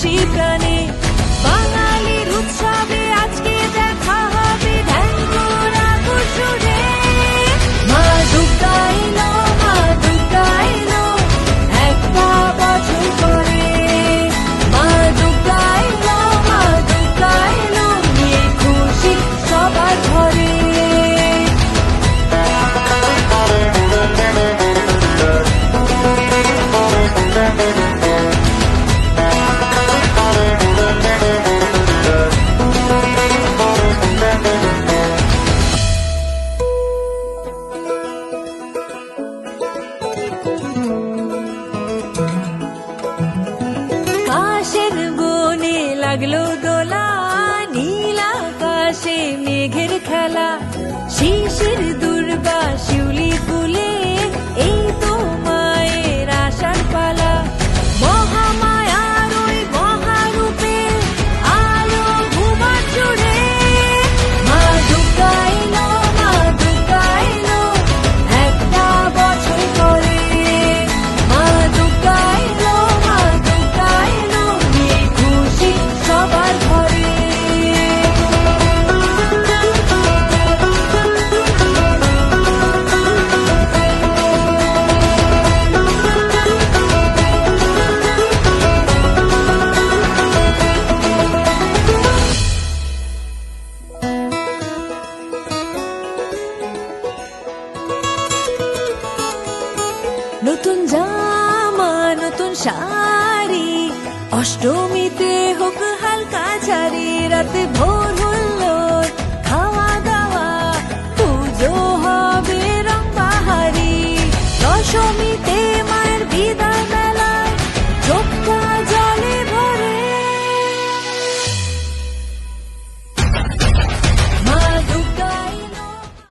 খুশি প্রাণে। বাঙালির উৎসবে আজকে দেখা হবে ধ্যান করা সুরে। মা দুর্গা এলো, মা দুর্গা এলো, একটা বছর পরে। মা দুর্গা এলো, মা দুর্গা এলো, নিয়ে খুশি সবার ঘরে। কাশের বনে লাগলো দোলা, নীল আকাশে মেঘের খেলা। শিশির দুর্বা শিউলি ফুলে, এই তো মায়ের আশার পালা। মহামায়ার ওই মহারূপে আলো ভুবন জুড়ে। মা দুর্গা এলো, মা দুর্গা এলো, একটা বছর পরে। মা দুর্গা এলো, মা দুর্গা এলো, নিয়ে খুশি সবার ঘরে। নতুন জামা, নতুন শাড়ি, অষ্টমীতে হোক হালকা ঝাড়ি। রাতে ভোর